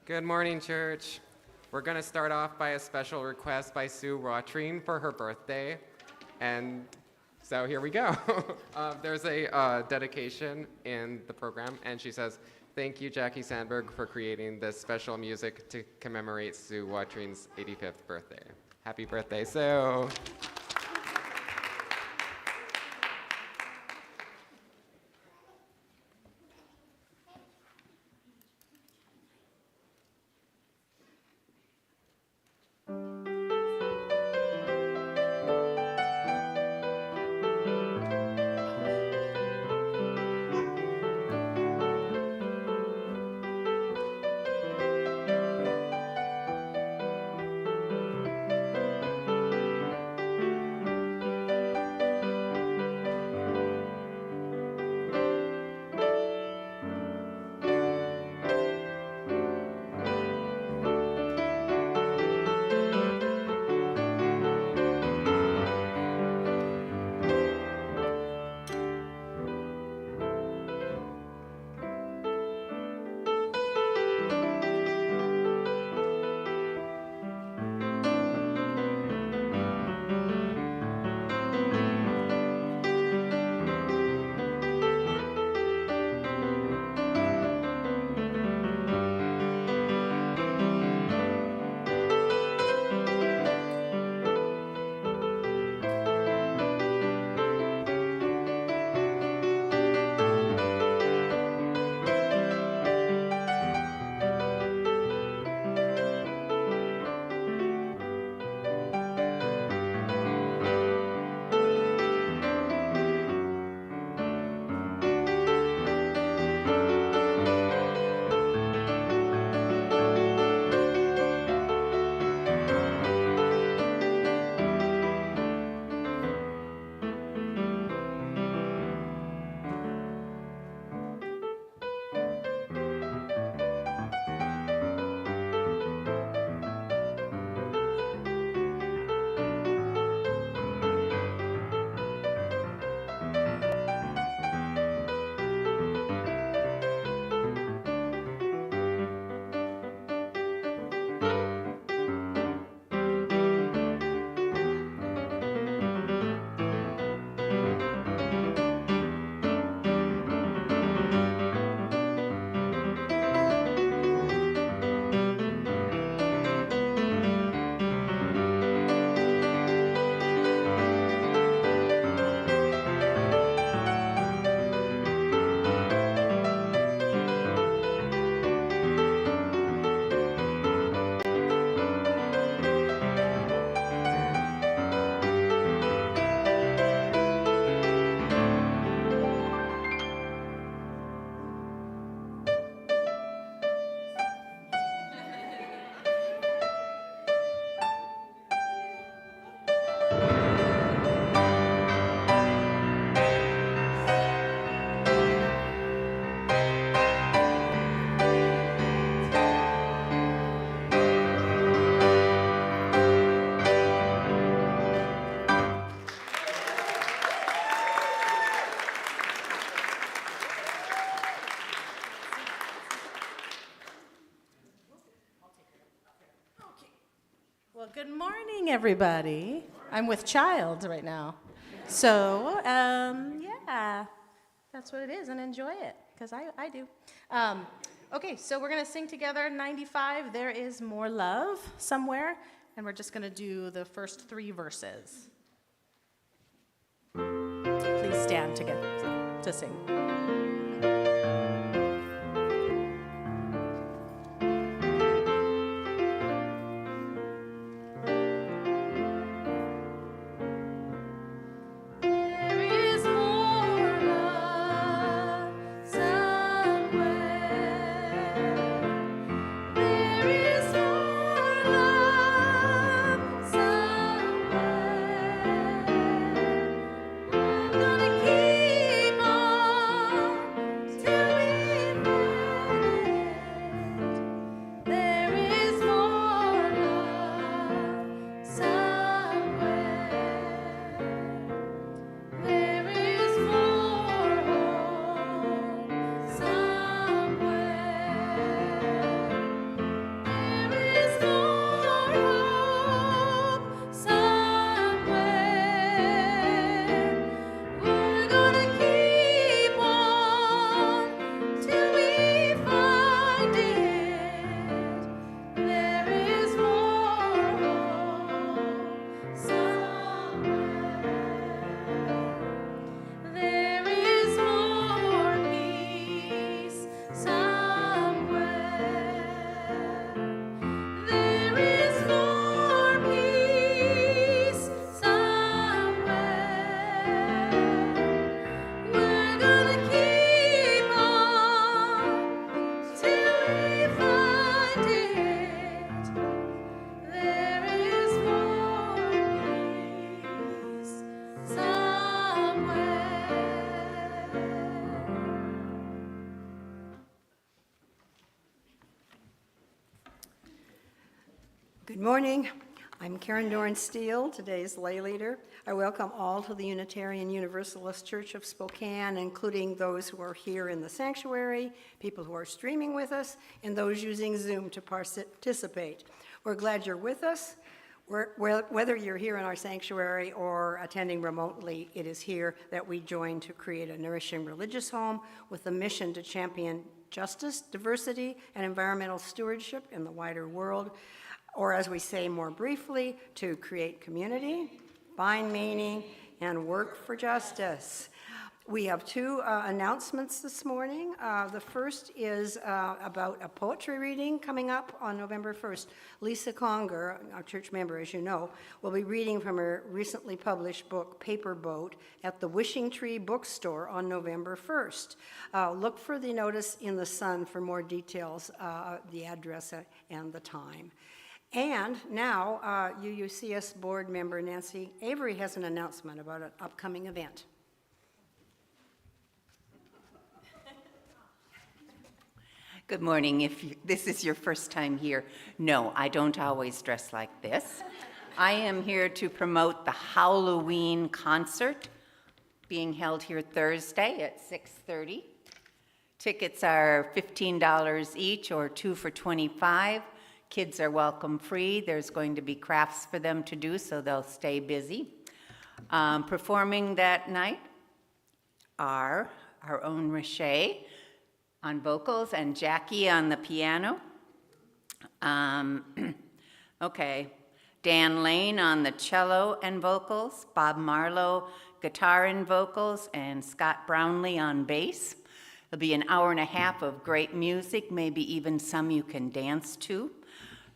Good morning, church. We're going to start off by a special request by Sue Rotrine for her birthday. And so here we go. There's a dedication in the program, and she says, "Thank you, Jackie Sandberg, for creating this special music to commemorate Sue Rotrine's 85th birthday." Happy birthday, Sue. Well, good morning, everybody. I'm with child right now. So, yeah, that's what it is, and enjoy it, because I do. Okay, so we're going to sing together 95, There Is More Love, somewhere, and we're just going to do the first 3 verses. Please stand together to sing. Gonna keep on Good morning. I'm Karen Doran Steele, today's lay leader. I welcome all to the Unitarian Universalist Church of Spokane, including those who are here in the sanctuary, people who are streaming with us, and those using Zoom to participate. We're glad you're with us. Whether you're here in our sanctuary or attending remotely, it is here that we join to create a nourishing religious home with a mission to champion justice, diversity, and environmental stewardship in the wider world, or as we say more briefly, to create community, find meaning, and work for justice. We have two announcements this morning. The first is about a poetry reading coming up on November 1st. Lisa Conger, a church member, as you know, will be reading from her recently published book, Paper Boat, at the Wishing Tree Bookstore on November 1st. Look for the notice in the Sun for more details, the address and the time. And now, UUCS board member Nancy Avery has an announcement about an upcoming event. Good morning. If this is your first time here, no, I don't always dress like this. I am here to promote the Halloween concert being held here Thursday at 6:30. Tickets are $15 each or 2 for $25. Kids are welcome free. There's going to be crafts for them to do, so they'll stay busy. Performing that night are our own Riche on vocals and Jackie on the piano. Okay, Dan Lane on the cello and vocals, Bob Marlowe guitar and vocals, and Scott Brownlee on bass. It'll be an hour and a half of great music, maybe even some you can dance to.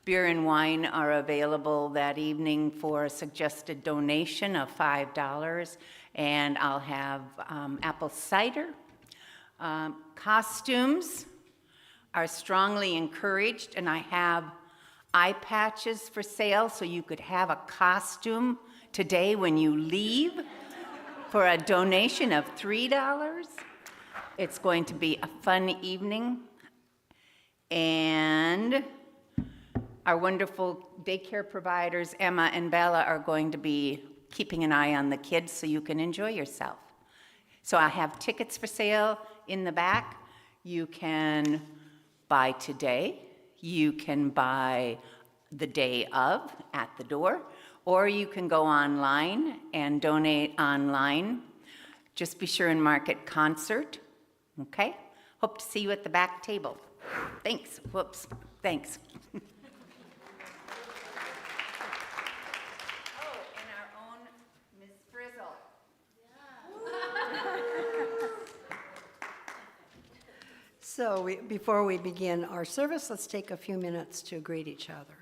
Beer and wine are available that evening for a suggested donation of $5, and I'll have apple cider. Costumes are strongly encouraged, and I have eye patches for sale so you could have a costume today when you leave for a donation of $3. It's going to be a fun evening, and our wonderful daycare providers, Emma and Bella, are going to be keeping an eye on the kids so you can enjoy yourself. So I have tickets for sale in the back. You can buy today, you can buy the day of at the door, or you can go online and donate online. Just be sure and mark it concert, okay? Hope to see you at the back table. Thanks, whoops, thanks. So before we begin our service, let's take a few minutes to greet each other.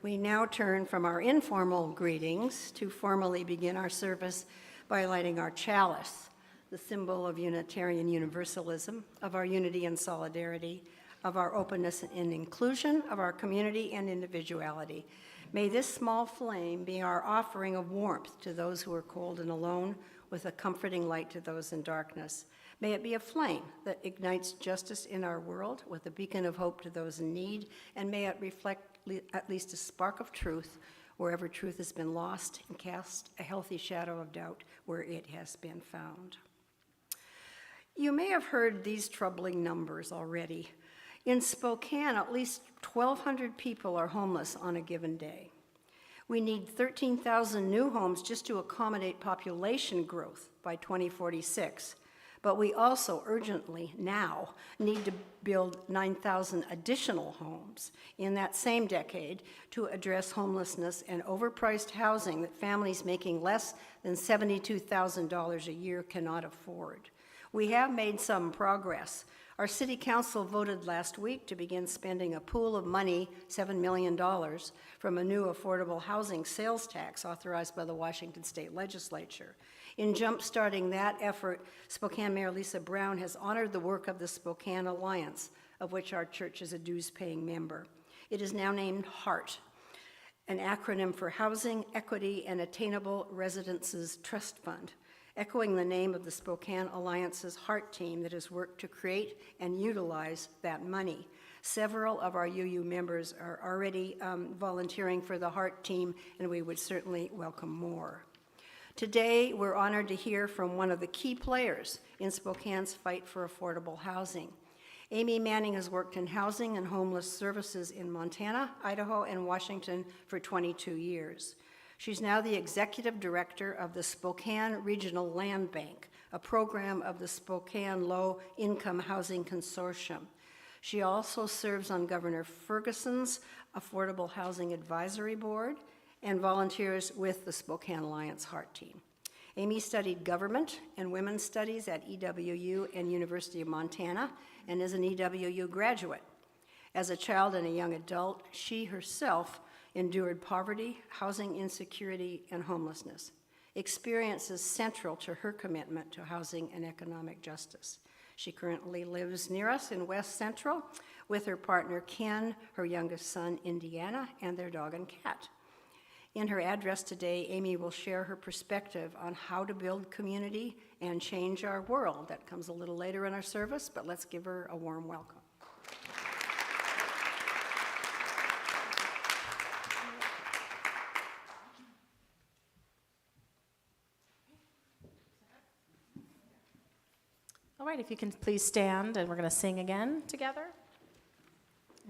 We now turn from our informal greetings to formally begin our service by lighting our chalice, the symbol of Unitarian Universalism, of our unity and solidarity, of our openness and inclusion, of our community and individuality. May this small flame be our offering of warmth to those who are cold and alone, with a comforting light to those in darkness. May it be a flame that ignites justice in our world, with a beacon of hope to those in need, and may it reflect at least a spark of truth wherever truth has been lost, and cast a healthy shadow of doubt where it has been found. You may have heard these troubling numbers already. In Spokane, at least 1,200 people are homeless on a given day. We need 13,000 new homes just to accommodate population growth by 2046. But we also urgently now need to build 9,000 additional homes in that same decade to address homelessness and overpriced housing that families making less than $72,000 a year cannot afford. We have made some progress. Our city council voted last week to begin spending a pool of money, $7 million, from a new affordable housing sales tax authorized by the Washington State Legislature. In jump-starting that effort, Spokane Mayor Lisa Brown has honored the work of the Spokane Alliance, of which our church is a dues-paying member. It is now named HEART, an acronym for Housing, Equity, and Attainable Residences Trust Fund, echoing the name of the Spokane Alliance's HEART team that has worked to create and utilize that money. Several of our UU members are already volunteering for the HEART team, and we would certainly welcome more. Today, we're honored to hear from one of the key players in Spokane's fight for affordable housing. Amy Manning has worked in housing and homeless services in Montana, Idaho, and Washington for 22 years. She's now the executive director of the Spokane Regional Land Bank, a program of the Spokane Low Income Housing Consortium. She also serves on Governor Ferguson's Affordable Housing Advisory Board and volunteers with the Spokane Alliance HEART team. Amy studied government and women's studies at EWU and University of Montana and is an EWU graduate. As a child and a young adult, she herself endured poverty, housing insecurity, and homelessness, experiences central to her commitment to housing and economic justice. She currently lives near us in West Central with her partner Ken, her youngest son Indiana, and their dog and cat. In her address today, Amy will share her perspective on how to build community and change our world. That comes a little later in our service, but let's give her a warm welcome. All right, if you can please stand, and we're going to sing again together.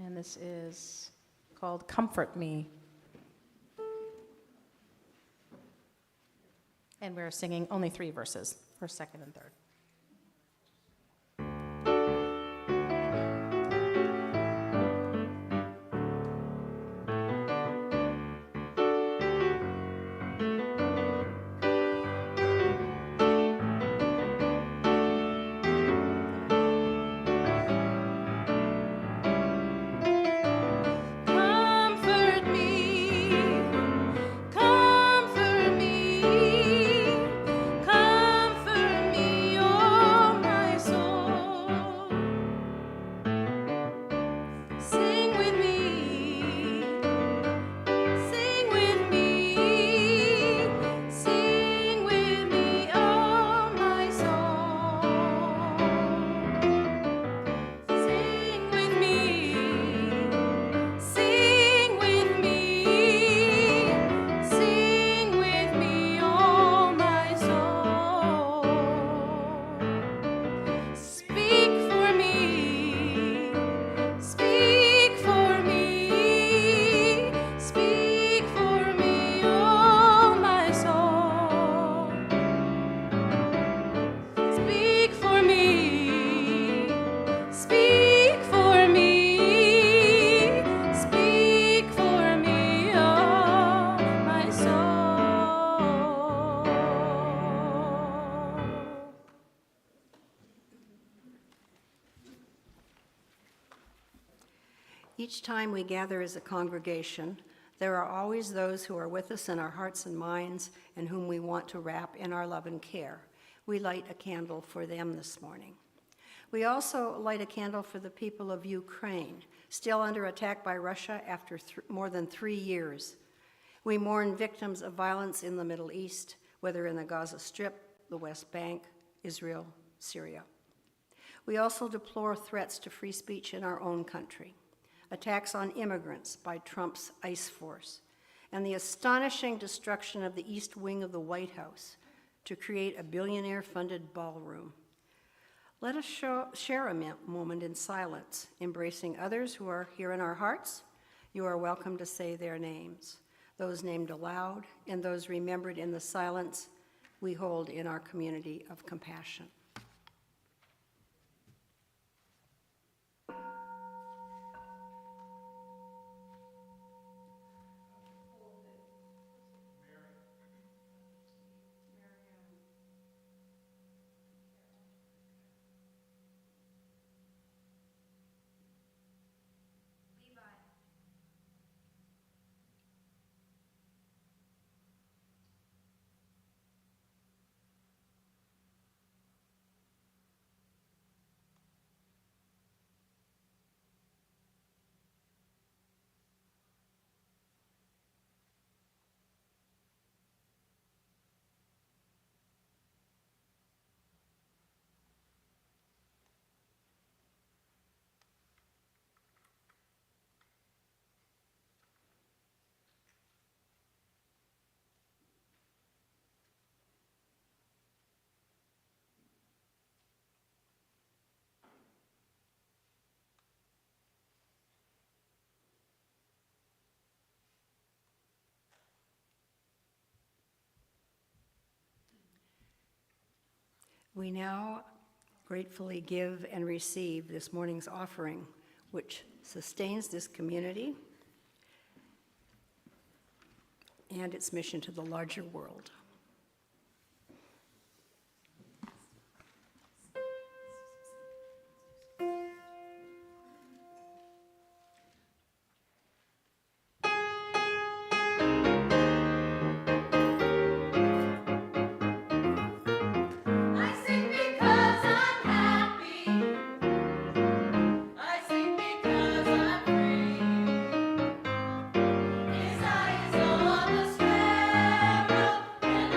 And this is called Comfort Me. And we're singing only 3 verses, first, second, and third. Comfort me, Each time we gather as a congregation, there are always those who are with us in our hearts and minds and whom we want to wrap in our love and care. We light a candle for them this morning. We also light a candle for the people of Ukraine, still under attack by Russia after more than 3 years. We mourn victims of violence in the Middle East, whether in the Gaza Strip, the West Bank, Israel, Syria. We also deplore threats to free speech in our own country, attacks on immigrants by Trump's ICE force, and the astonishing destruction of the East Wing of the White House to create a billionaire-funded ballroom. Let us share a moment in silence, embracing others who are here in our hearts. You are welcome to say their names, those named aloud and those remembered in the silence we hold in our community of compassion. We now gratefully give and receive this morning's offering, which sustains this community and its mission to the larger world. His eyes on the sparrow, and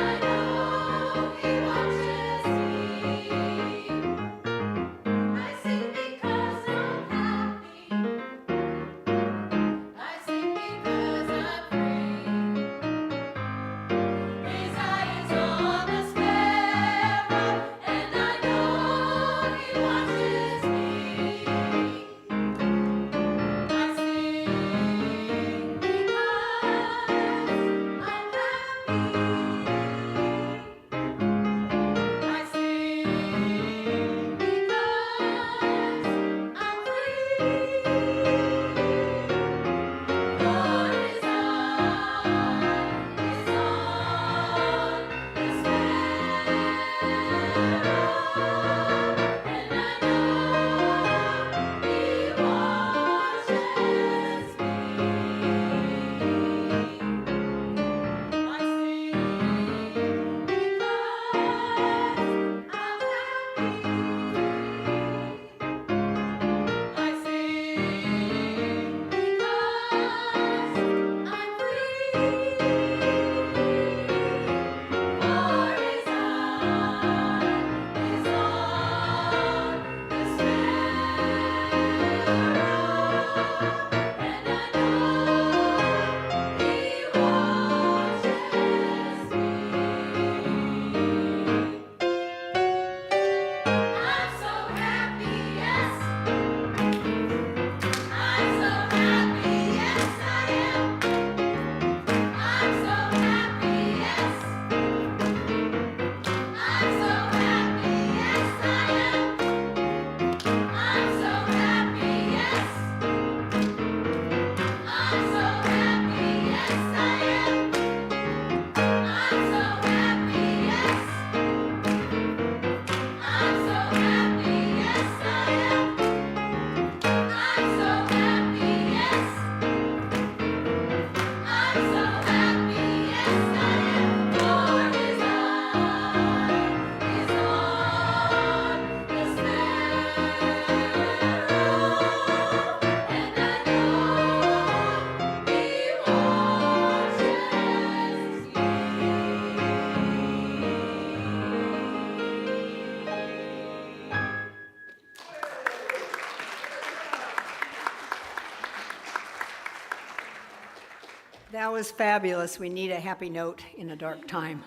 That was fabulous. We need a happy note in a dark time.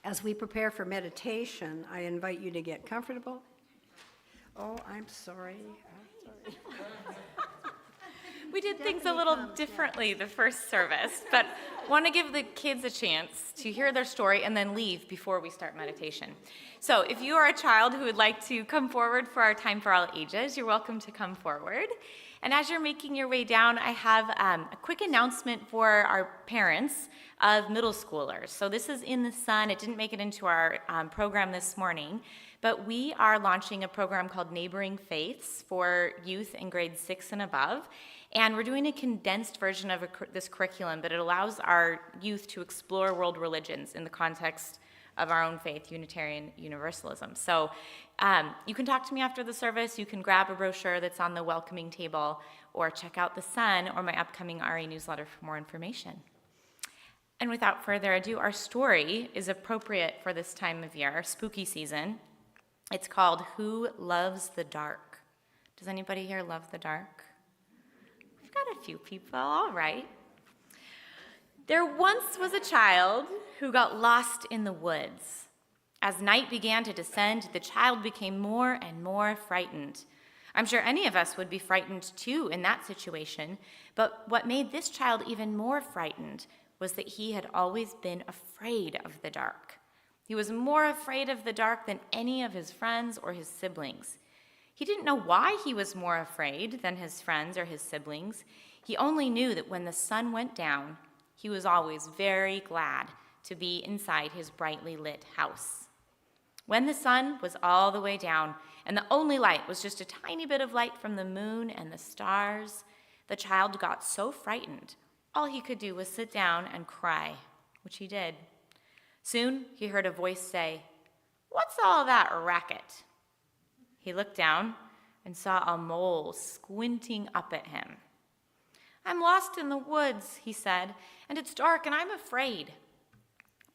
As we prepare for meditation, I invite you to get comfortable. Oh, I'm sorry. We did things a little differently the first service, but want to give the kids a chance to hear their story and then leave before we start meditation. So if you are a child who would like to come forward for our Time for All Ages, you're welcome to come forward. And as you're making your way down, I have a quick announcement for our parents of middle schoolers. So this is in the sun. It didn't make it into our program this morning, but we are launching a program called Neighboring Faiths for youth in grades 6 and above. And we're doing a condensed version of this curriculum, but it allows our youth to explore world religions in the context of our own faith, Unitarian Universalism. So you can talk to me after the service. You can grab a brochure that's on the welcoming table, or check out The Sun or my upcoming RA newsletter for more information. And without further ado, our story is appropriate for this time of year, spooky season. It's called Who Loves the Dark? Does anybody here love the dark? We've got a few people, all right. There once was a child who got lost in the woods. As night began to descend, the child became more and more frightened. I'm sure any of us would be frightened too in that situation, but what made this child even more frightened was that he had always been afraid of the dark. He was more afraid of the dark than any of his friends or his siblings. He didn't know why he was more afraid than his friends or his siblings. He only knew that when the sun went down, he was always very glad to be inside his brightly lit house. When the sun was all the way down and the only light was just a tiny bit of light from the moon and the stars, the child got so frightened, all he could do was sit down and cry, which he did. Soon he heard a voice say, "What's all that racket?" He looked down and saw a mole squinting up at him. "I'm lost in the woods," he said, "and it's dark and I'm afraid."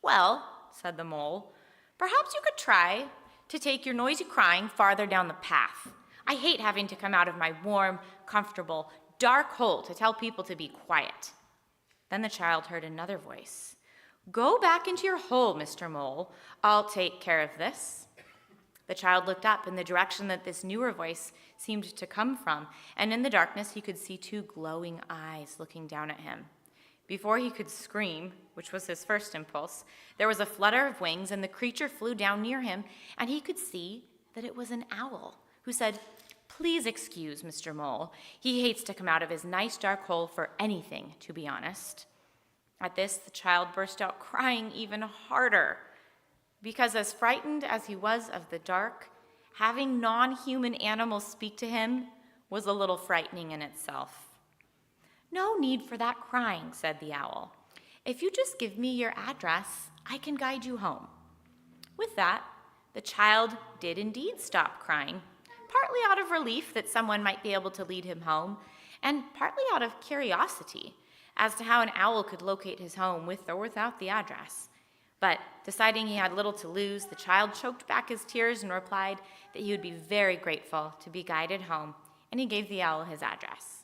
"Well," said the mole, "perhaps you could try to take your noisy crying farther down the path. I hate having to come out of my warm, comfortable, dark hole to tell people to be quiet." Then the child heard another voice. "Go back into your hole, Mr. Mole. I'll take care of this." The child looked up in the direction that this newer voice seemed to come from, and in the darkness he could see two glowing eyes looking down at him. Before he could scream, which was his first impulse, there was a flutter of wings and the creature flew down near him, and he could see that it was an owl who said, "Please excuse Mr. Mole. He hates to come out of his nice dark hole for anything, to be honest." At this, the child burst out crying even harder, because as frightened as he was of the dark, having non-human animals speak to him was a little frightening in itself. "No need for that crying," said the owl. "If you just give me your address, I can guide you home." With that, the child did indeed stop crying, partly out of relief that someone might be able to lead him home, and partly out of curiosity as to how an owl could locate his home with or without the address. But deciding he had little to lose, the child choked back his tears and replied that he would be very grateful to be guided home, and he gave the owl his address.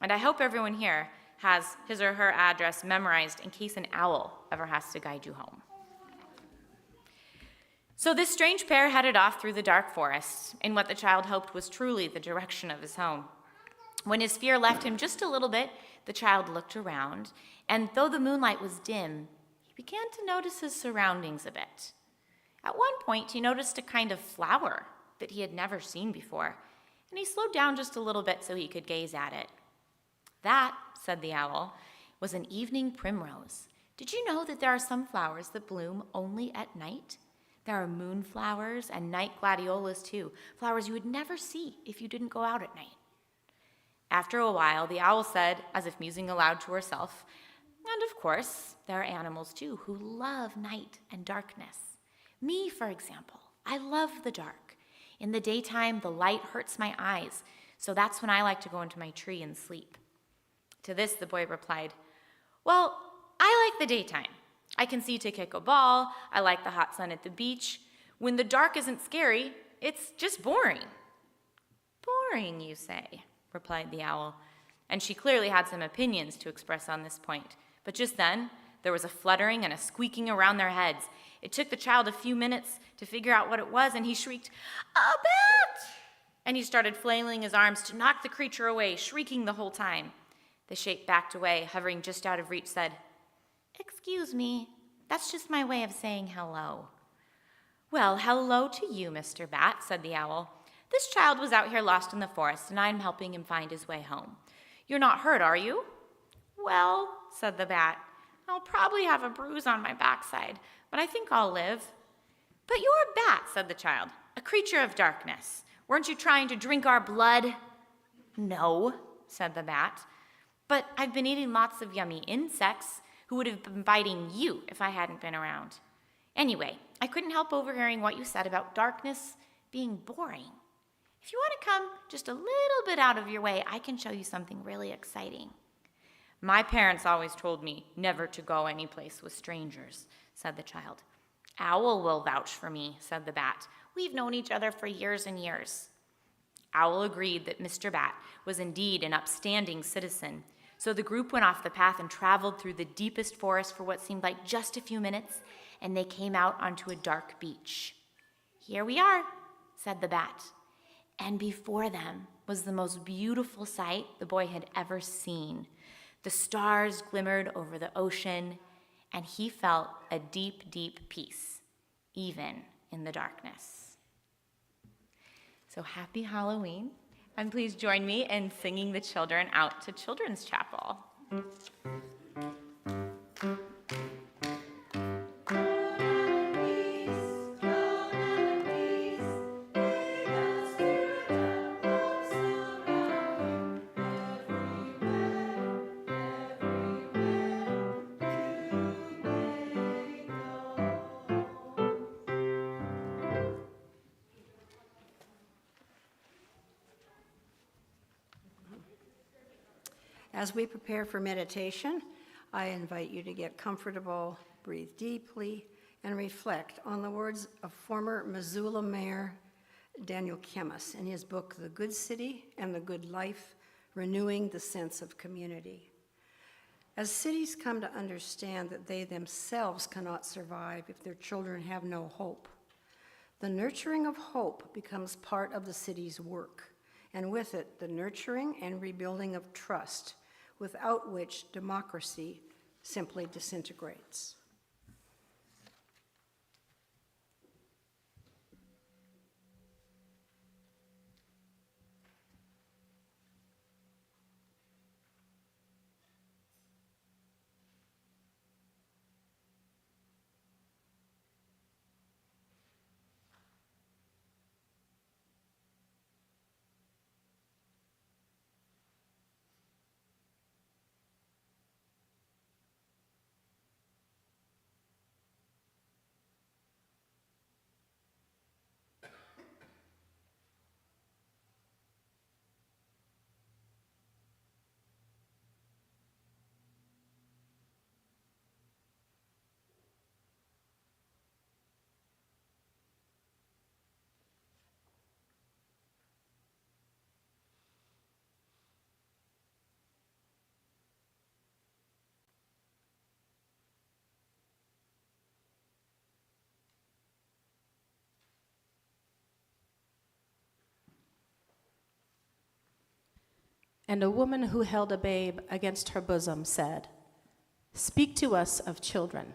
And I hope everyone here has his or her address memorized in case an owl ever has to guide you home. So this strange pair headed off through the dark forest in what the child hoped was truly the direction of his home. When his fear left him just a little bit, the child looked around, and though the moonlight was dim, he began to notice his surroundings a bit. At one point, he noticed a kind of flower that he had never seen before, and he slowed down just a little bit so he could gaze at it. "That," said the owl, "was an evening primrose. Did you know that there are some flowers that bloom only at night? There are moonflowers and night gladiolas too, flowers you would never see if you didn't go out at night." After a while, the owl said, as if musing aloud to herself, "And of course, there are animals too who love night and darkness. Me, for example, I love the dark. In the daytime, the light hurts my eyes, so that's when I like to go into my tree and sleep." To this, the boy replied, "Well, I like the daytime. I can see to kick a ball. I like the hot sun at the beach. When the dark isn't scary, it's just boring." "Boring, you say?" replied the owl. and she clearly had some opinions to express on this point. But just then, there was a fluttering and a squeaking around their heads. It took the child a few minutes to figure out what it was, and he shrieked, "A bat!" And he started flailing his arms to knock the creature away, shrieking the whole time. The shape backed away, hovering just out of reach, said, "Excuse me, that's just my way of saying hello." "Well, hello to you, Mr. Bat," said the owl. "This child was out here lost in the forest, and I'm helping him find his way home. You're not hurt, are you?" "Well," said the bat, "I'll probably have a bruise on my backside, but I think I'll live." "But you're a bat," said the child, "a creature of darkness. Weren't you trying to drink our blood?" "No," said the bat, "but I've been eating lots of yummy insects who would have been biting you if I hadn't been around. Anyway, I couldn't help overhearing what you said about darkness being boring. If you want to come just a little bit out of your way, I can show you something really exciting." "My parents always told me never to go any place with strangers," said the child. "Owl will vouch for me," said the bat. "We've known each other for years and years." Owl agreed that Mr. Bat was indeed an upstanding citizen, so the group went off the path and traveled through the deepest forest for what seemed like just a few minutes, and they came out onto a dark beach. "Here we are," said the bat. And before them was the most beautiful sight the boy had ever seen. The stars glimmered over the ocean, and he felt a deep, deep peace, even in the darkness. So happy Halloween, and please join me in singing the children out to Children's Chapel. As we prepare for meditation, I invite you to get comfortable, breathe deeply, and reflect on the words of former Missoula Mayor Daniel Kemmis in his book, The Good City and the Good Life, Renewing the Sense of Community. As cities come to understand that they themselves cannot survive if their children have no hope, the nurturing of hope becomes part of the city's work, and with it, the nurturing and rebuilding of trust, without which democracy simply disintegrates. And a woman who held a babe against her bosom said, "Speak to us of children."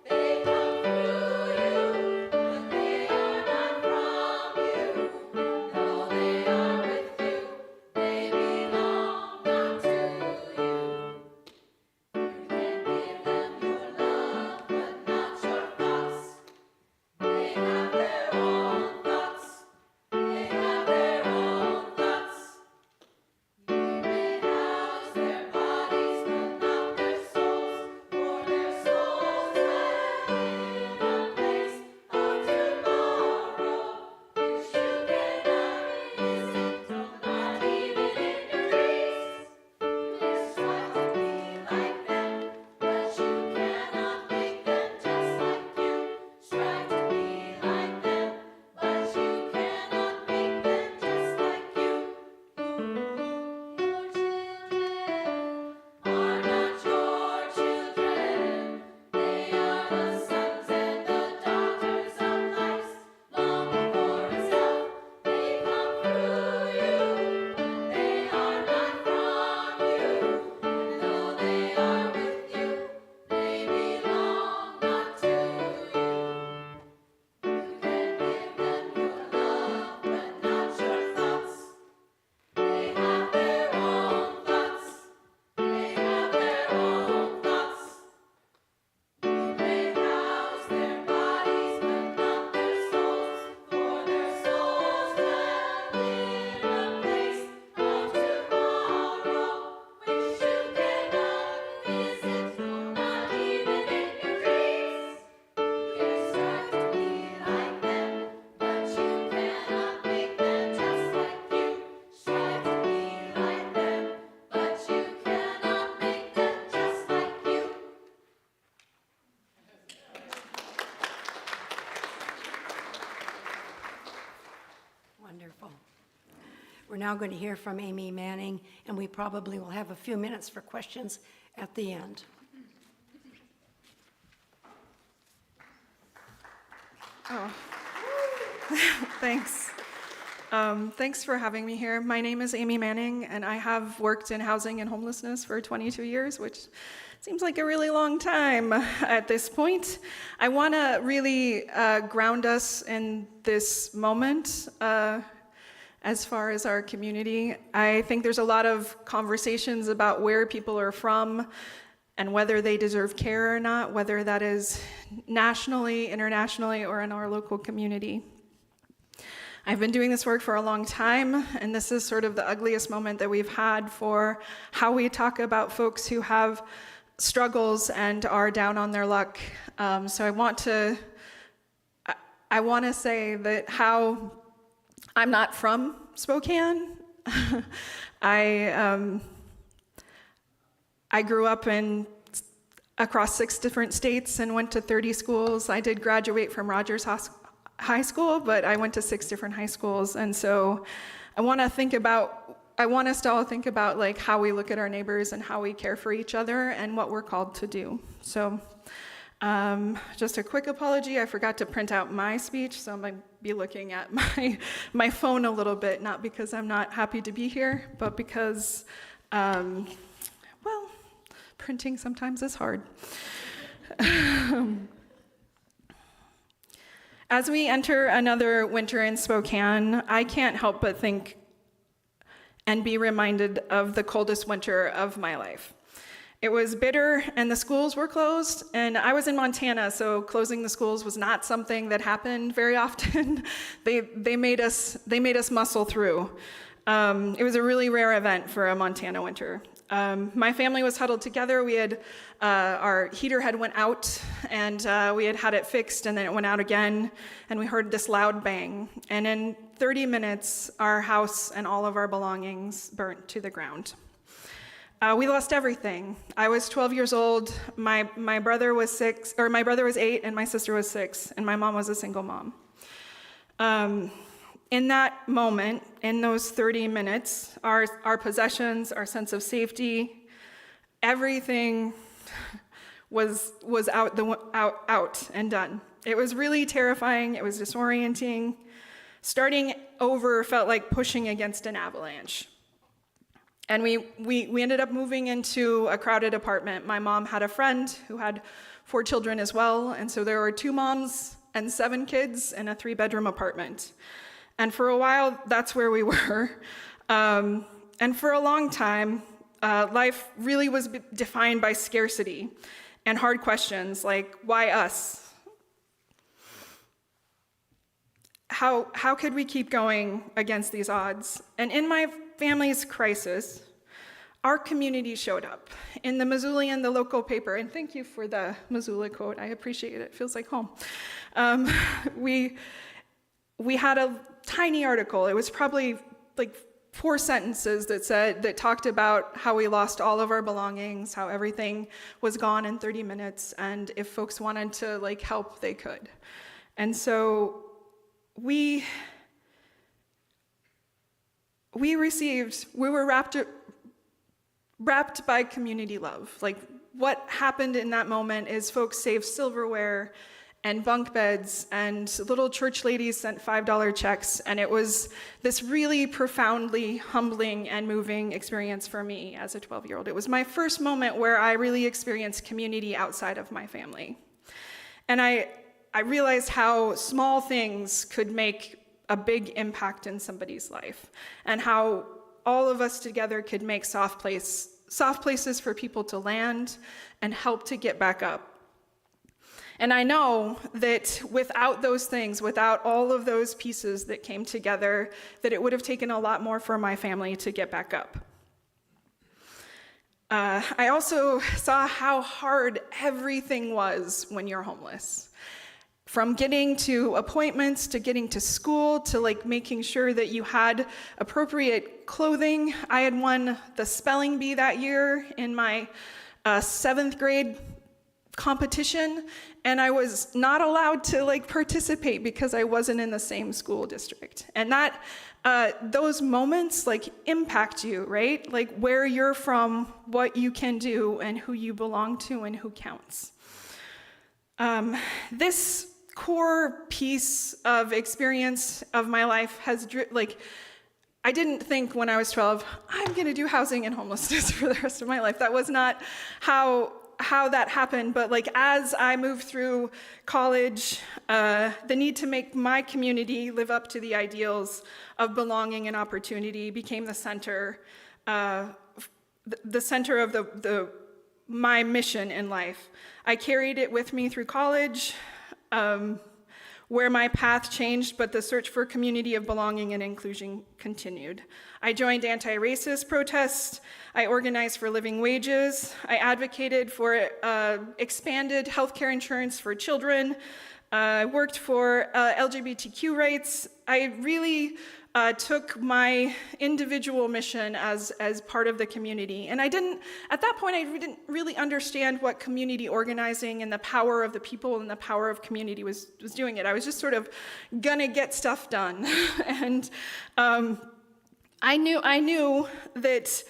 They come through We're now going to hear from Amy Manning, and we probably will have a few minutes for questions at the end. Oh, thanks. Thanks for having me here. My name is Amy Manning, and I have worked in housing and homelessness for 22 years, which seems like a really long time at this point. I want to really ground us in this moment as far as our community. I think there's a lot of conversations about where people are from and whether they deserve care or not, whether that is nationally, internationally, or in our local community. I've been doing this work for a long time, and this is sort of the ugliest moment that we've had for how we talk about folks who have struggles and are down on their luck. So I want to say that how I'm not from Spokane. I grew up across 6 different states and went to 30 schools. I did graduate from Rogers High School, but I went to 6 different high schools. And so I want us to all think about like how we look at our neighbors and how we care for each other and what we're called to do. So just a quick apology, I forgot to print out my speech, so I'm going to be looking at my phone a little bit, not because I'm not happy to be here, but because, well, printing sometimes is hard. As we enter another winter in Spokane, I can't help but think and be reminded of the coldest winter of my life. It was bitter and the schools were closed, and I was in Montana, so closing the schools was not something that happened very often. They made us muscle through. It was a really rare event for a Montana winter. My family was huddled together. We had our heater had went out, and we had it fixed, and then it went out again, and we heard this loud bang. And in 30 minutes, our house and all of our belongings burnt to the ground. We lost everything. I was 12 years old. My brother was 8, and my sister was 6, and my mom was a single mom. In that moment, in those 30 minutes, our possessions, our sense of safety, everything was out and done. It was really terrifying. It was disorienting. Starting over felt like pushing against an avalanche. And we ended up moving into a crowded apartment. My mom had a friend who had 4 children as well, and so there were 2 moms and 7 kids in a 3-bedroom apartment. And for a while, that's where we were. And for a long time, life really was defined by scarcity and hard questions like, why us? How could we keep going against these odds? And in my family's crisis, our community showed up. In the Missoulian, the local paper, and thank you for the Missoula quote, I appreciate it, it feels like home. We had a tiny article. It was probably like 4 sentences that talked about how we lost all of our belongings, how everything was gone in 30 minutes, and if folks wanted to like help, they could. And so we were wrapped by community love. Like what happened in that moment is folks saved silverware and bunk beds, and little church ladies sent $5 checks, and it was this really profoundly humbling and moving experience for me as a 12-year-old. It was my first moment where I really experienced community outside of my family. And I realized how small things could make a big impact in somebody's life, and how all of us together could make soft places for people to land and help to get back up. And I know that without those things, without all of those pieces that came together, that it would have taken a lot more for my family to get back up. I also saw how hard everything was when you're homeless. From getting to appointments, to getting to school, to like making sure that you had appropriate clothing. I had won the spelling bee that year in my 7th grade competition, and I was not allowed to like participate because I wasn't in the same school district. And that those moments like impact you, right? Like where you're from, what you can do, and who you belong to, and who counts. This core piece of experience of my life has I didn't think when I was 12, I'm going to do housing and homelessness for the rest of my life. That was not how that happened. But like as I moved through college, the need to make my community live up to the ideals of belonging and opportunity became the center of my mission in life. I carried it with me through college, where my path changed, but the search for community of belonging and inclusion continued. I joined anti-racist protests. I organized for living wages. I advocated for expanded healthcare insurance for children. I worked for LGBTQ rights. I really took my individual mission as part of the community. And at that point, I didn't really understand what community organizing and the power of the people and the power of community was doing it. I was just sort of gonna get stuff done. And I knew that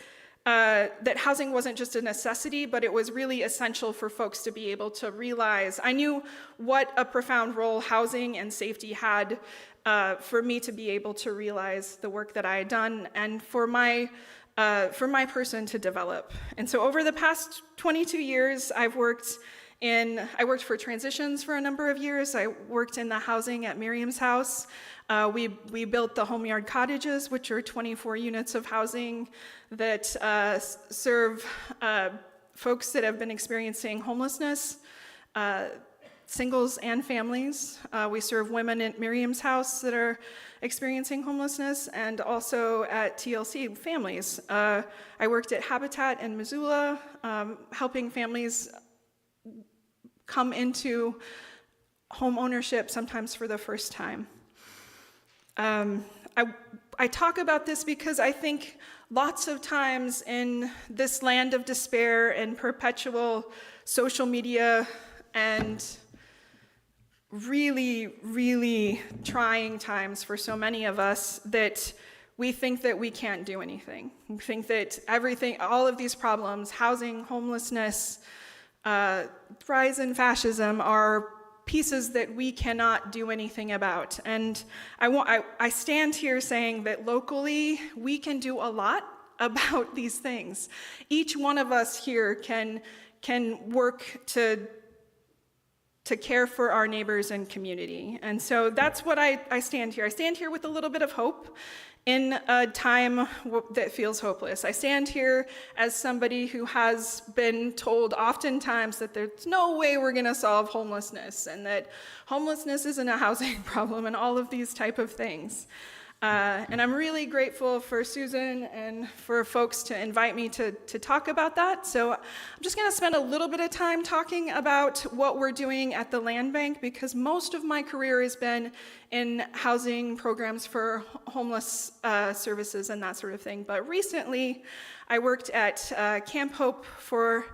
that housing wasn't just a necessity, but it was really essential for folks to be able to realize. I knew what a profound role housing and safety had for me to be able to realize the work that I had done, and for my person to develop. And so over the past 22 years, I worked for Transitions for a number of years. I worked in the housing at Miriam's house. We built the Home Yard Cottages, which are 24 units of housing that serve folks that have been experiencing homelessness, singles and families. We serve women at Miriam's house that are experiencing homelessness, and also at TLC, families. I worked at Habitat in Missoula, helping families come into home ownership, sometimes for the first time. I talk about this because I think lots of times in this land of despair and perpetual social media and really, really trying times for so many of us, that we think that we can't do anything. We think that all of these problems, housing, homelessness, rise in fascism, are pieces that we cannot do anything about. And I stand here saying that locally, we can do a lot about these things. Each one of us here can work to care for our neighbors and community. And so that's what I stand here. I stand here with a little bit of hope in a time that feels hopeless. I stand here as somebody who has been told oftentimes that there's no way we're gonna solve homelessness, and that homelessness isn't a housing problem, and all of these type of things. And I'm really grateful for Susan and for folks to invite me to talk about that. So I'm just going to spend a little bit of time talking about what we're doing at the Land Bank, because most of my career has been in housing programs for homeless services and that sort of thing. But recently, I worked at Camp Hope for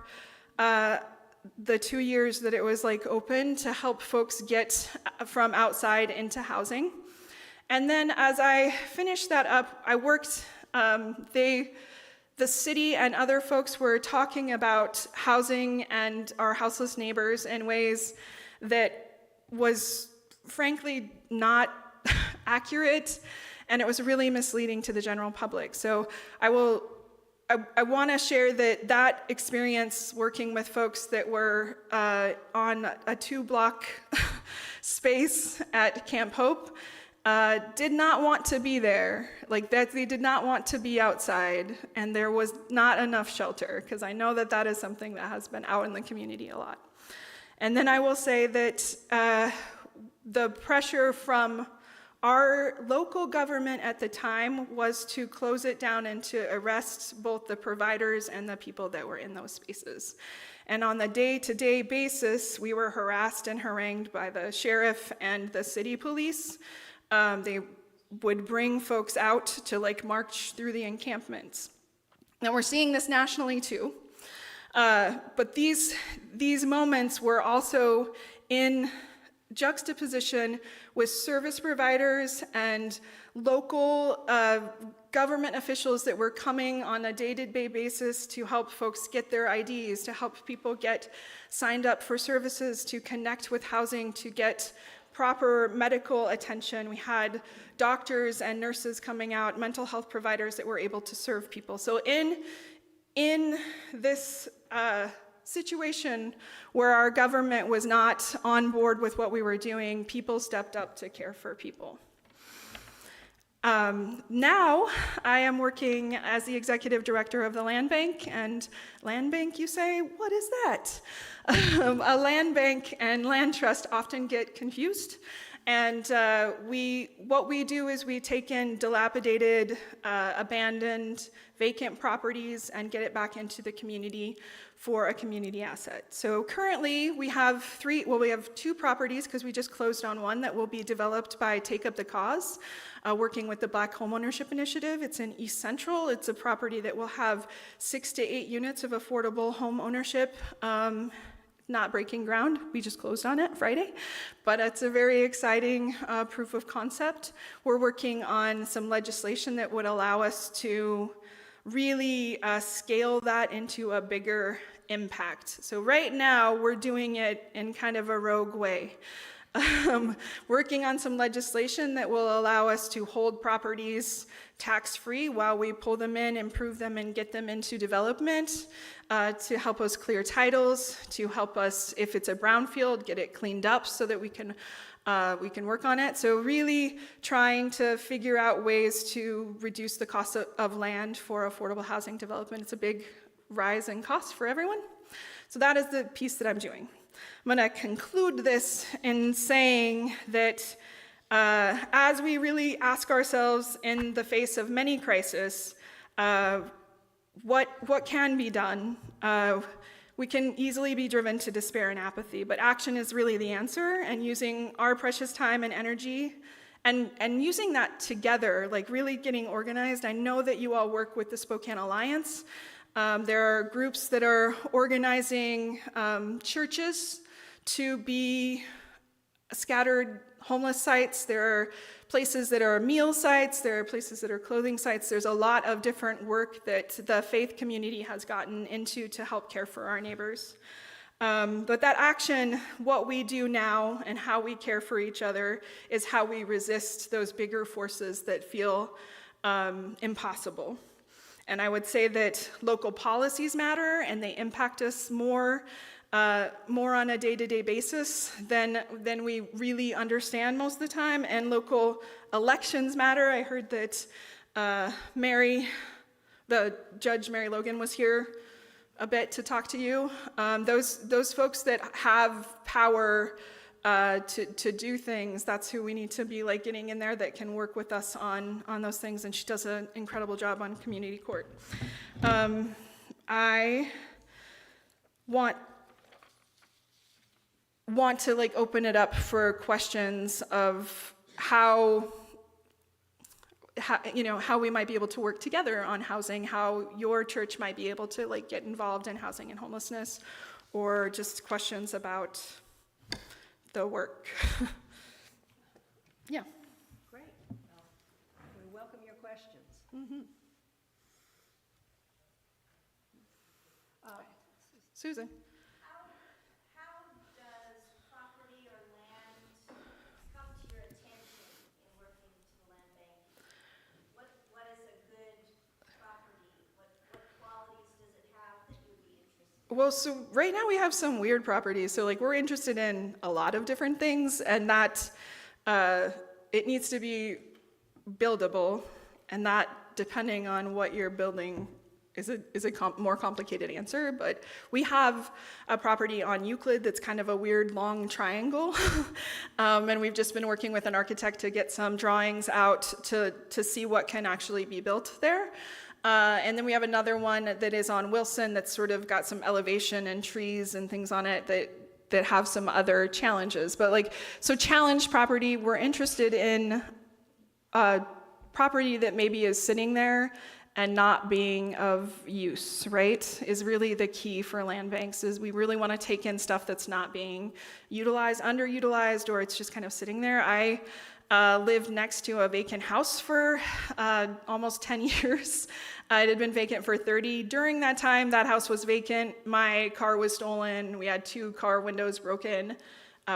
the 2 years that it was open to help folks get from outside into housing. And then as I finished that up, I worked, the city and other folks were talking about housing and our houseless neighbors in ways that was frankly not accurate, and it was really misleading to the general public. So I want to share that experience working with folks that were on a 2-block space at Camp Hope did not want to be there. They did not want to be outside, and there was not enough shelter, because I know that is something that has been out in the community a lot. And then I will say that the pressure from our local government at the time was to close it down and to arrest both the providers and the people that were in those spaces. And on the day-to-day basis, we were harassed and harangued by the sheriff and the city police. They would bring folks out to march through the encampments. Now we're seeing this nationally too. But these moments were also in juxtaposition with service providers and local government officials that were coming on a day-to-day basis to help folks get their IDs, to help people get signed up for services, to connect with housing, to get proper medical attention. We had doctors and nurses coming out, mental health providers that were able to serve people. So in this situation where our government was not on board with what we were doing, people stepped up to care for people. Now I am working as the executive director of the Land Bank, and Land Bank, you say, what is that? A land bank and land trust often get confused, and what we do is we take in dilapidated, abandoned, vacant properties and get it back into the community for a community asset. So currently we have two properties, because we just closed on one, that will be developed by Take Up the Cause, working with the Black Homeownership Initiative. It's in East Central. It's a property that will have 6 to 8 units of affordable home ownership. Not breaking ground, we just closed on it Friday, but it's a very exciting proof of concept. We're working on some legislation that would allow us to really scale that into a bigger impact. So right now, we're doing it in kind of a rogue way. Working on some legislation that will allow us to hold properties tax-free while we pull them in, improve them, and get them into development, to help us clear titles, to help us, if it's a brownfield, get it cleaned up so that we can work on it. So really trying to figure out ways to reduce the cost of land for affordable housing development. It's a big rise in cost for everyone. So that is the piece that I'm doing. I'm going to conclude this in saying that as we really ask ourselves in the face of many crises, what can be done? We can easily be driven to despair and apathy, but action is really the answer, and using our precious time and energy and using that together, like really getting organized. I know that you all work with the Spokane Alliance. There are groups that are organizing churches to be scattered homeless sites. There are places that are meal sites. There are places that are clothing sites. There's a lot of different work that the faith community has gotten into to help care for our neighbors. But that action, what we do now and how we care for each other, is how we resist those bigger forces that feel impossible. And I would say that local policies matter, and they impact us more on a day-to-day basis than we really understand most of the time. And local elections matter. I heard that Judge Mary Logan was here a bit to talk to you. Those folks that have power to do things, that's who we need to be like getting in there, that can work with us on those things. And she does an incredible job on community court. I want to like open it up for questions of how we might be able to work together on housing, how your church might be able to like get involved in housing and homelessness, or just questions about the work. Yeah. Great. Well, we welcome your questions. Susan. How does property or land come to your attention in working to the land bank? What is a good property? What qualities does it have that you'd be interested in? Well, so right now we have some weird properties. So like we're interested in a lot of different things, and that it needs to be buildable, and that depending on what you're building is a more complicated answer. But we have a property on Euclid that's kind of a weird long triangle, and we've just been working with an architect to get some drawings out to see what can actually be built there. And then we have another one that is on Wilson that's sort of got some elevation and trees and things on it that have some other challenges. But like, so challenged property, we're interested in property that maybe is sitting there and not being of use, right, is really the key for land banks. Is we really want to take in stuff that's not being utilized, underutilized, or it's just kind of sitting there. I lived next to a vacant house for almost 10 years. It had been vacant for 30. During that time, that house was vacant. My car was stolen. We had 2 car windows broken.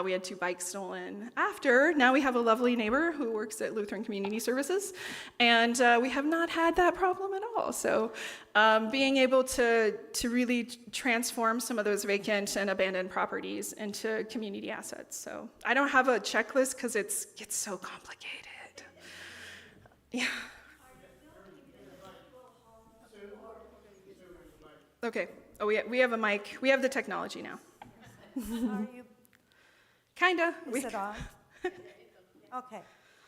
We had 2 bikes stolen. Now we have a lovely neighbor who works at Lutheran Community Services, and we have not had that problem at all. So being able to really transform some of those vacant and abandoned properties into community assets. So I don't have a checklist because it gets so complicated. Yeah. Okay. Oh, we have a mic. We have the technology now. Are you, Kinda. is it on? Okay.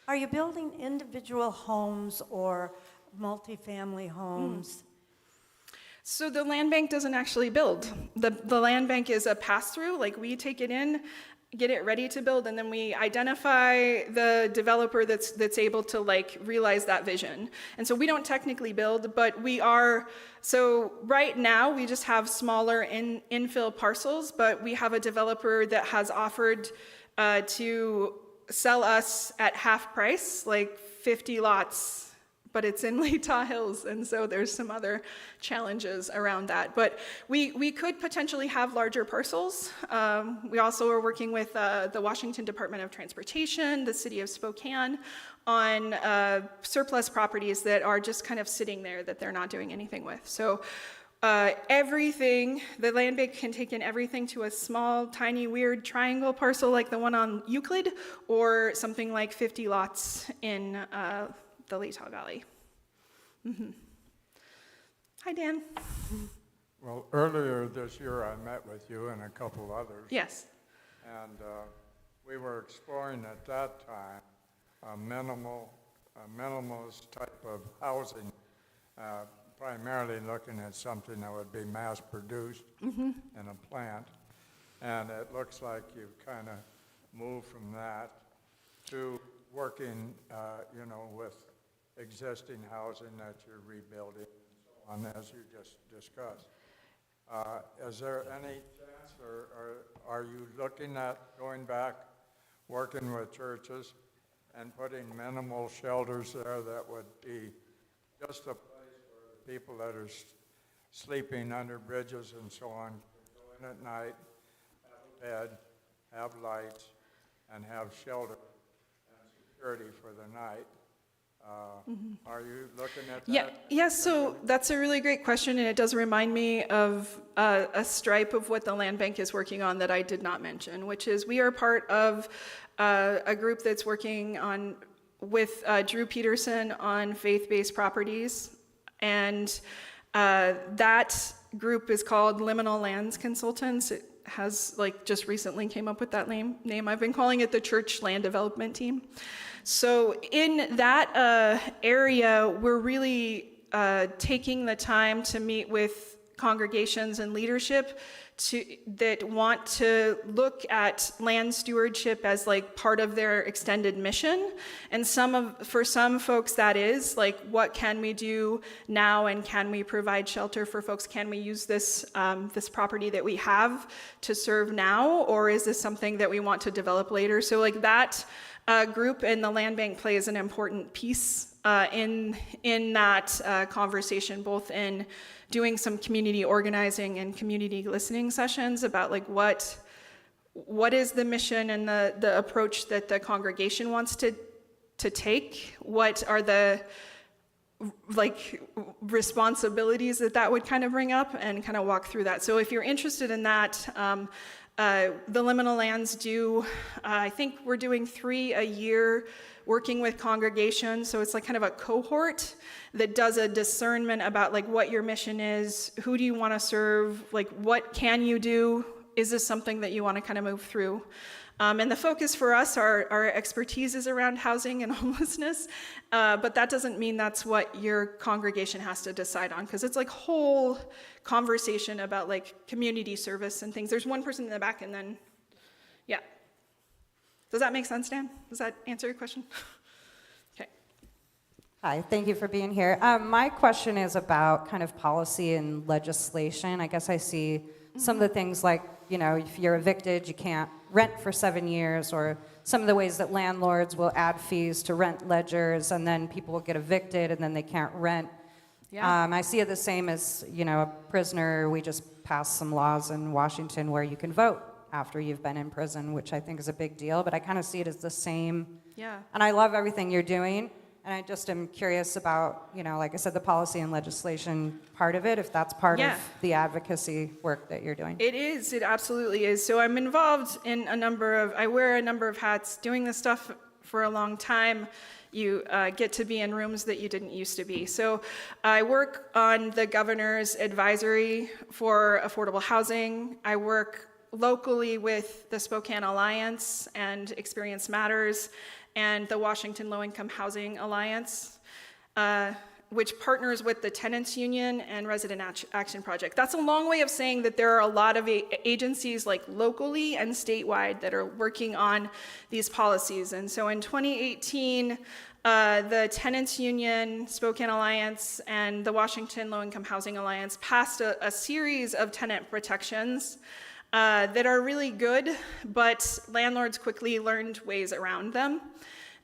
Are you building individual homes or multifamily homes? So the land bank doesn't actually build. The land bank is a pass-through. Like, we take it in, get it ready to build, and then we identify the developer that's able to like realize that vision. And so we don't technically build, but we are. So right now we just have smaller infill parcels, but we have a developer that has offered to sell us at half price, like 50 lots. But it's in Lake Tahoe Hills, and so there's some other challenges around that. But we could potentially have larger parcels. We also are working with the Washington Department of Transportation, the city of Spokane, on surplus properties that are just kind of sitting there that they're not doing anything with. So everything, the land bank can take in everything to a small, tiny, weird triangle parcel like the one on Euclid, or something like 50 lots in the Lake Tahoe Valley. Mm-hmm. Hi, Dan. Well, earlier this year, I met with you and a couple others. Yes. And we were exploring at that time a minimalist type of housing, primarily looking at something that would be mass-produced in a plant. And it looks like you've kind of moved from that to working, with existing housing that you're rebuilding and so on, as you just discussed. Is there any chance, or are you looking at going back, working with churches and putting minimal shelters there that would be just a place where the people that are sleeping under bridges and so on can go in at night, have a bed, have lights, and have shelter and security for the night? Are you looking at that? Yeah, so that's a really great question, and it does remind me of a stripe of what the land bank is working on that I did not mention, which is we are part of a group that's working on with Drew Peterson on faith-based properties, and that group is called Liminal Lands Consultants. It has just recently came up with that name. I've been calling it the Church Land Development Team. So in that area, we're really taking the time to meet with congregations and leadership that want to look at land stewardship as part of their extended mission. And for some folks that is what can we do now, and can we provide shelter for folks? Can we use this property that we have to serve now, or is this something that we want to develop later? So that group and the land bank plays an important piece in that conversation, both in doing some community organizing and community listening sessions about what is the mission and the approach that the congregation wants to take, what are the responsibilities that would kind of bring up, and kind of walk through that. So if you're interested in that, the liminal lands do, I think we're doing 3 a year working with congregations. So it's kind of a cohort that does a discernment about what your mission is, who do you want to serve, what can you do, is this something that you want to kind of move through? And the focus for us, our expertise is around housing and homelessness, but that doesn't mean that's what your congregation has to decide on, because it's whole conversation about community service and things. There's one person in the back, and then, yeah. Does that make sense, Dan? Does that answer your question? Okay. Hi, thank you for being here. My question is about kind of policy and legislation. I guess I see some of the things like, you know, if you're evicted, you can't rent for 7 years, or some of the ways that landlords will add fees to rent ledgers, and then people will get evicted and then they can't rent. Yeah. I see it the same as, you know, a prisoner. We just passed some laws in Washington where you can vote after you've been in prison, which I think is a big deal, but I kind of see it as the same. Yeah. And I love everything you're doing, and I just am curious about, you know, like I said, the policy and legislation part of it, if that's part Yeah. of the advocacy work that you're doing. It is, it absolutely is. So I'm involved in I wear a number of hats doing this stuff for a long time. You get to be in rooms that you didn't used to be. So I work on the governor's advisory for affordable housing. I work locally with the Spokane Alliance and Experience Matters and the Washington Low-Income Housing Alliance, which partners with the Tenants Union and Resident Action Project. That's a long way of saying that there are a lot of agencies like locally and statewide that are working on these policies. And so in 2018, the Tenants Union, Spokane Alliance, and the Washington Low-Income Housing Alliance passed a series of tenant protections that are really good, but landlords quickly learned ways around them.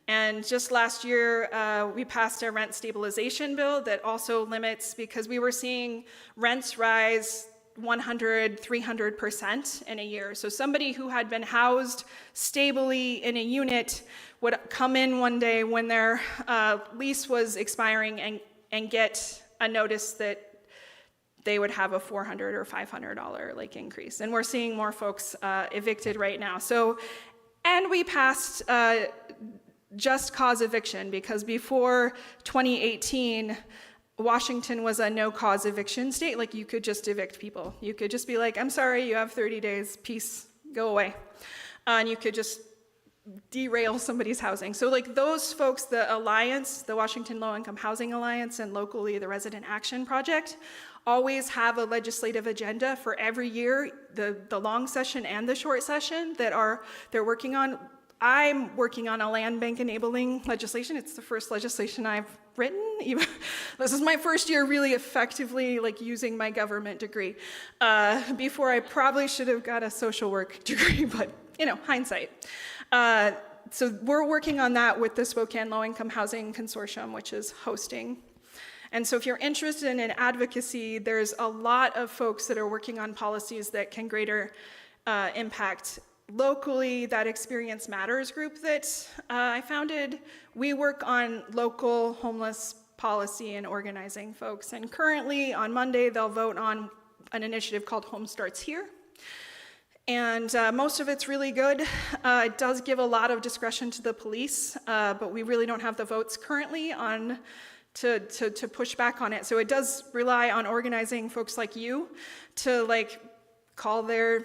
And just last year, we passed a rent stabilization bill that also limits, because we were seeing rents rise 100, 300% in a year. So somebody who had been housed stably in a unit would come in one day when their lease was expiring and get a notice that they would have a $400 or $500 like increase. And we're seeing more folks evicted right now. So, and we passed just cause eviction, because before 2018, Washington was a no-cause eviction state. Like, you could just evict people. You could just be like, I'm sorry, you have 30 days, peace, go away. And you could just derail somebody's housing. So like those folks, the Alliance, the Washington Low-Income Housing Alliance, and locally the Resident Action Project, always have a legislative agenda for every year, the long session and the short session they're working on. I'm working on a land bank enabling legislation. It's the first legislation I've written. This is my first year really effectively like using my government degree. Before I probably should have got a social work degree, but you know, hindsight. So we're working on that with the Spokane Low-Income Housing Consortium, which is hosting. And so if you're interested in advocacy, there's a lot of folks that are working on policies that can greater impact. Locally, that Experience Matters group that I founded, we work on local homeless policy and organizing folks. And currently, on Monday, they'll vote on an initiative called Home Starts Here. And most of it's really good. It does give a lot of discretion to the police, but we really don't have the votes currently on to push back on it. So it does rely on organizing folks like you to like call their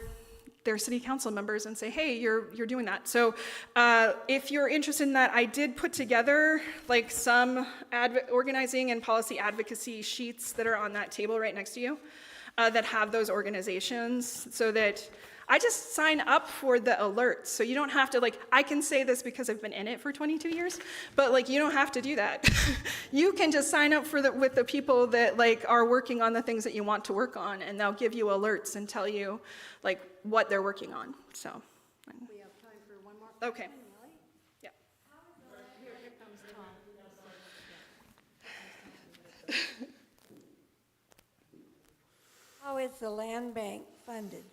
city council members and say, hey, you're doing that. So if you're interested in that, I did put together like some organizing and policy advocacy sheets that are on that table right next to you that have those organizations, so that I just sign up for the alerts. So you don't have to, like, I can say this because I've been in it for 22 years, but like, you don't have to do that. You can just sign up for with the people that like are working on the things that you want to work on, and they'll give you alerts and tell you like what they're working on. So. We have time for one more. Okay. Yeah. Here comes Tom. How is the land bank funded?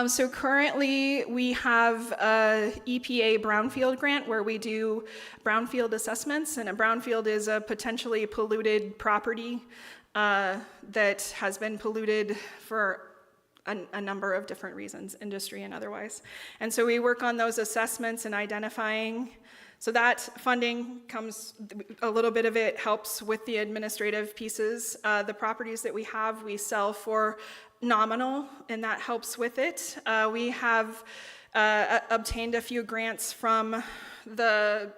So currently we have a EPA brownfield grant where we do brownfield assessments, and a brownfield is a potentially polluted property that has been polluted for a number of different reasons, industry and otherwise. And so we work on those assessments and identifying. So that funding comes, a little bit of it helps with the administrative pieces. The properties that we have, we sell for nominal, and that helps with it. We have obtained a few grants from the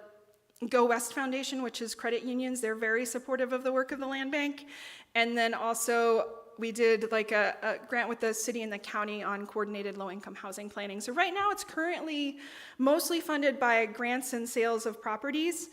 Go West Foundation, which is credit unions. They're very supportive of the work of the land bank. And then also we did like a grant with the city and the county on coordinated low-income housing planning. So right now it's currently mostly funded by grants and sales of properties.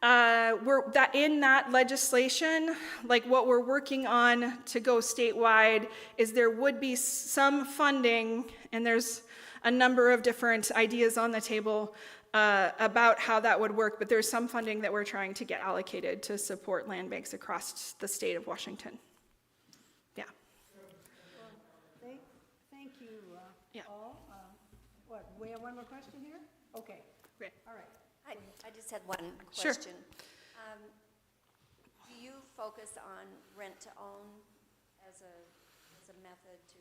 in that legislation, like what we're working on to go statewide, is there would be some funding, and there's a number of different ideas on the table about how that would work, but there's some funding that we're trying to get allocated to support land banks across the state of Washington. Yeah. Thank you, Yeah. all. What, we have one more question here? Okay, Great. all right. I just had one Sure. question. Do you focus on rent to own as a method to?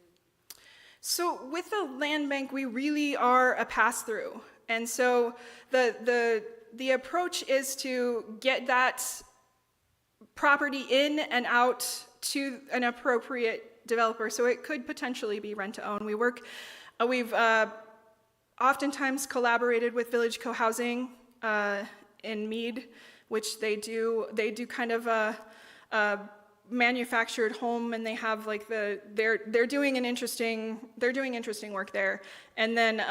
So with the land bank, we really are a pass-through. And so the approach is to get that property in and out to an appropriate developer. So it could potentially be rent to own. We've oftentimes collaborated with Village Co-housing in Meade, which they do kind of a manufactured home, and they have like they're doing interesting work there. And then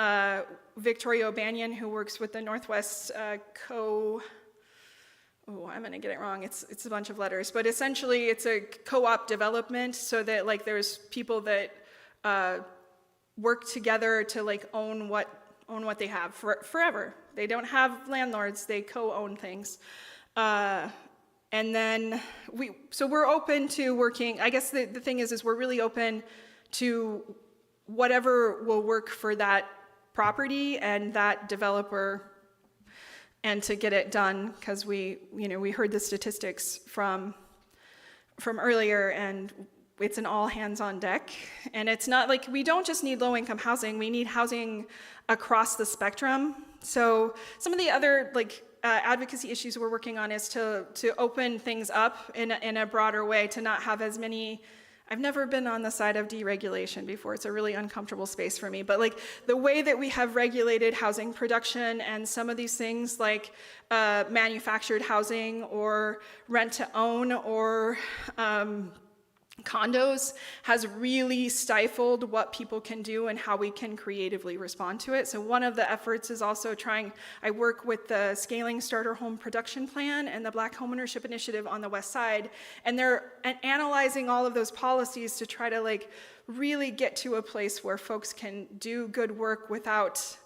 Victoria O'Banion, who works with the Northwest I'm gonna get it wrong, it's a bunch of letters, but essentially it's a co-op development, so that like there's people that work together to like own what they have forever. They don't have landlords, they co-own things. And then we're open to working, I guess the thing is we're really open to whatever will work for that property and that developer, and to get it done, because we heard the statistics from earlier, and it's an all hands on deck. And it's not like we don't just need low income housing, we need housing across the spectrum. So some of the other advocacy issues we're working on is to open things up in a broader way, to not have as many. I've never been on the side of deregulation before. It's a really uncomfortable space for me. But like the way that we have regulated housing production and some of these things like manufactured housing or rent to own or condos has really stifled what people can do and how we can creatively respond to it. So one of the efforts is also I work with the Scaling Starter Home Production Plan and the Black Homeownership Initiative on the West Side, and they're analyzing all of those policies to try to like really get to a place where folks can do good work without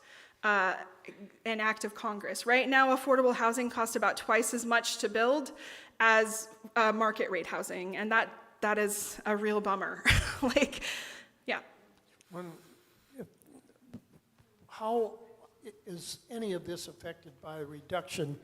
an act of Congress. Right now, affordable housing costs about twice as much to build as market rate housing, and that is a real bummer. Yeah. How is any of this affected by a reduction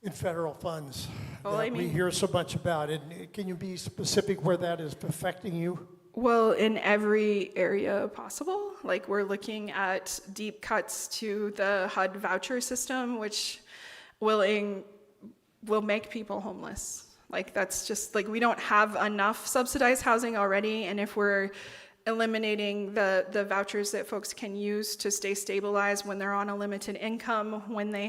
in federal funds that we hear so much about? And can you be specific where that is affecting you? Well, in every area possible. Like we're looking at deep cuts to the HUD voucher system, which will make people homeless. Like that's just like we don't have enough subsidized housing already, and if we're eliminating the vouchers that folks can use to stay stabilized when they're on a limited income, when they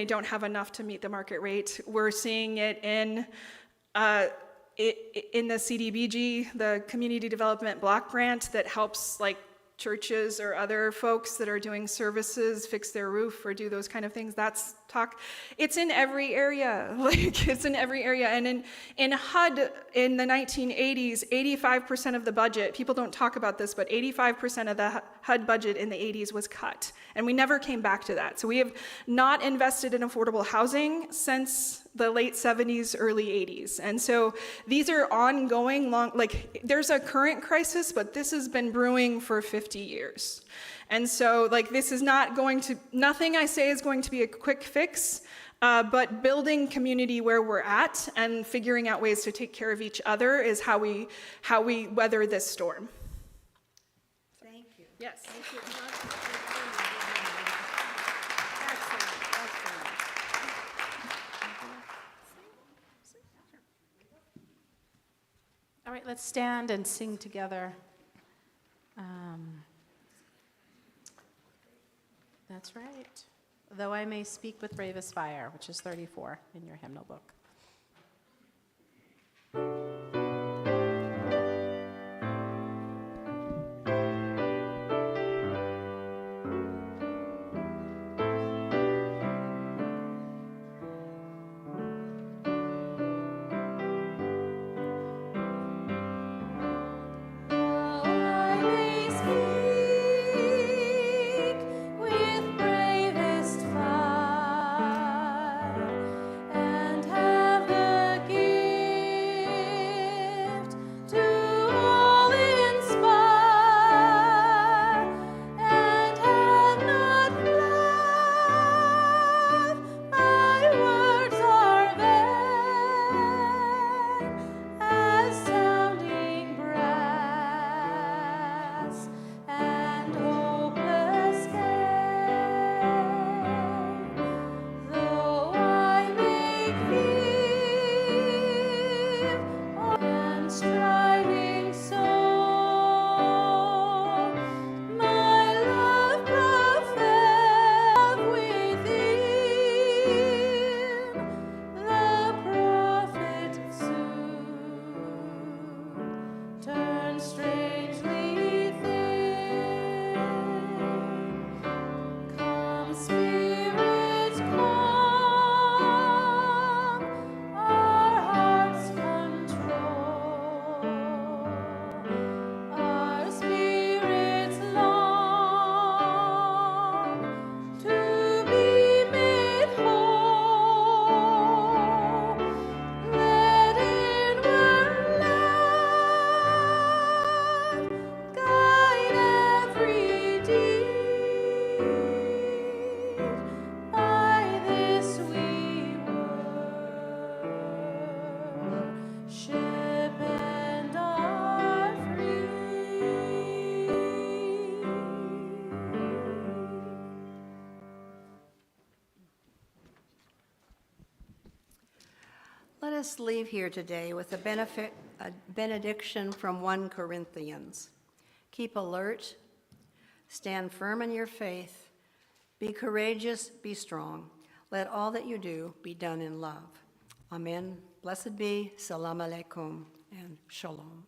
don't have enough to meet the market rate, we're seeing it in the CDBG, the Community Development Block Grant, that helps like churches or other folks that are doing services fix their roof or do those kind of things. That's talk. It's in every area. It's in every area. And in HUD in the 1980s, 85% of the budget, people don't talk about this, but 85% of the HUD budget in the 80s was cut. And we never came back to that. So we have not invested in affordable housing since the late 70s, early 80s. And so these are ongoing, there's a current crisis, but this has been brewing for 50 years. And so this is nothing I say is going to be a quick fix, but building community where we're at and figuring out ways to take care of each other is how we weather this storm. Thank you. Yes. Thank you. All right, let's stand and sing together. That's right. Though I may speak with bravest fire, which is 34 in your hymnal book. us leave here today with a benediction from 1 Corinthians. Keep alert, stand firm in your faith, be courageous, be strong. Let all that you do be done in love. Amen. Blessed be, salam alaikum, and shalom.